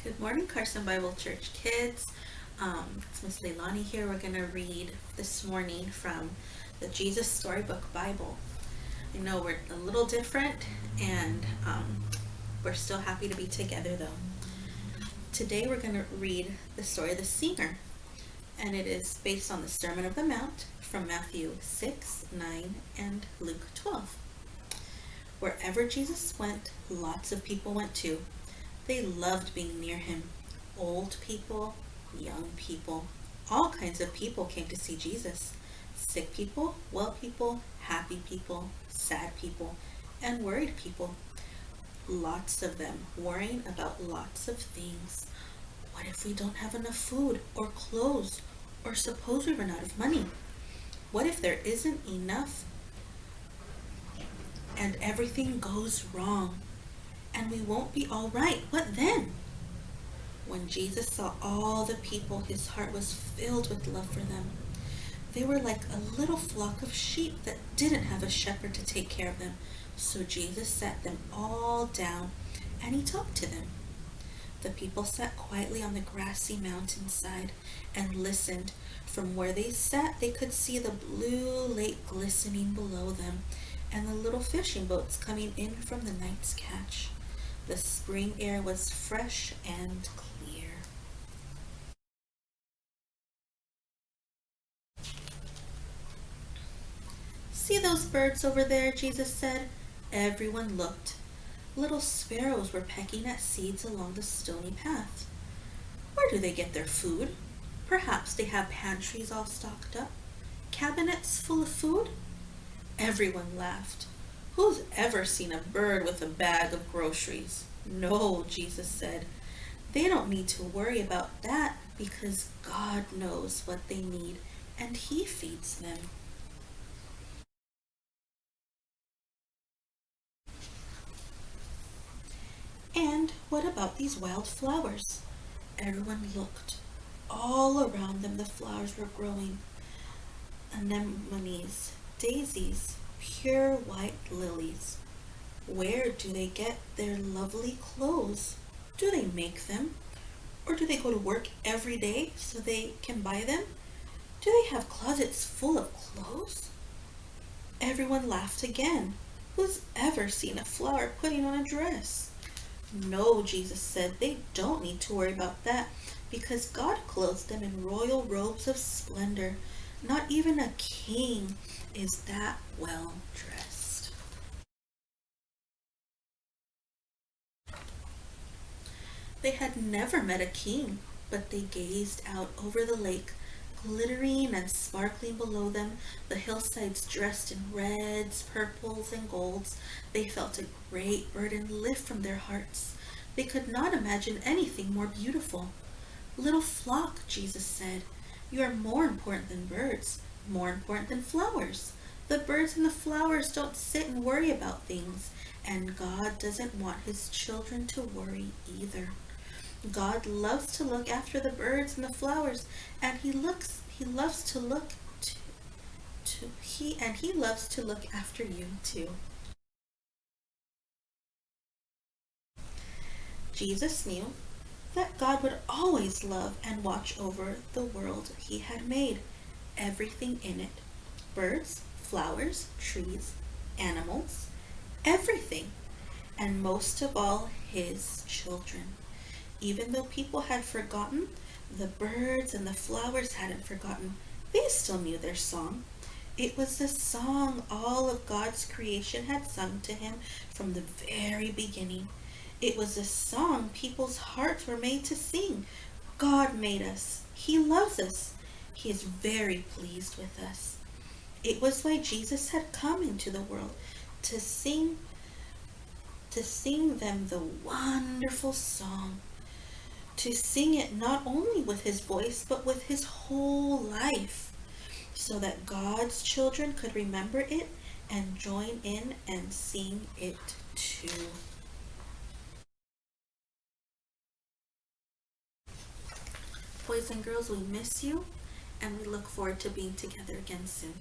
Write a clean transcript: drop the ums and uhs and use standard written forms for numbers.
Good morning, Carson Bible Church kids. It's Miss Leilani here. We're going to read this morning from the Jesus Storybook Bible. I know we're a little different, and we're still happy to be together though. Today we're going to read the story of the singer, and it is based on the Sermon on the Mount from Matthew 6, 9, and Luke 12. Wherever Jesus went, lots of people went too. They loved being near him. Old people, young people, all kinds of people came to see Jesus. Sick people, well people, happy people, sad people, and worried people. Lots of them worrying about lots of things. What if we don't have enough food or clothes? Or suppose we run out of money? What if there isn't enough and everything goes wrong? And we won't be all right. What then? When Jesus saw all the people, his heart was filled with love for them. They were like a little flock of sheep that didn't have a shepherd to take care of them. So Jesus sat them all down and he talked to them. The people sat quietly on the grassy mountainside and listened. From where they sat, they could see the blue lake glistening below them and the little fishing boats coming in from the night's catch. The spring air was fresh and clear. See those birds over there, Jesus said. Everyone looked. Little sparrows were pecking at seeds along the stony path. Where do they get their food? Perhaps they have pantries all stocked up, cabinets full of food? Everyone laughed. Who's ever seen a bird with a bag of groceries? No, Jesus said. They don't need to worry about that because God knows what they need and he feeds them. And what about these wild flowers? Everyone looked. All around them the flowers were growing. Anemones, daisies, pure white lilies. Where do they get their lovely clothes? Do they make them? Or do they go to work every day so they can buy them? Do they have closets full of clothes? Everyone laughed again. Who's ever seen a flower putting on a dress? No, Jesus said, they don't need to worry about that because God clothes them in royal robes of splendor. Not even a king is that well dressed. They had never met a king, but they gazed out over the lake, glittering and sparkling below them, the hillsides dressed in reds, purples, and golds. They felt a great burden lift from their hearts. They could not imagine anything more beautiful. Little flock, Jesus said, you are more important than birds, more important than flowers. The birds and the flowers don't sit and worry about things, and God doesn't want his children to worry either. God loves to look after the birds and the flowers, and he loves to look he loves to look after you too. Jesus knew that God would always love and watch over the world he had made, everything in it. Birds, flowers, trees, animals, everything, and most of all his children. Even though people had forgotten, the birds and the flowers hadn't forgotten. They still knew their song. It was the song all of God's creation had sung to him from the very beginning. It was a song people's hearts were made to sing. God made us. He loves us. He is very pleased with us. It was why Jesus had come into the world to sing them the wonderful song. To sing it not only with his voice, but with his whole life, so that God's children could remember it and join in and sing it too. Boys and girls, we miss you, and we look forward to being together again soon.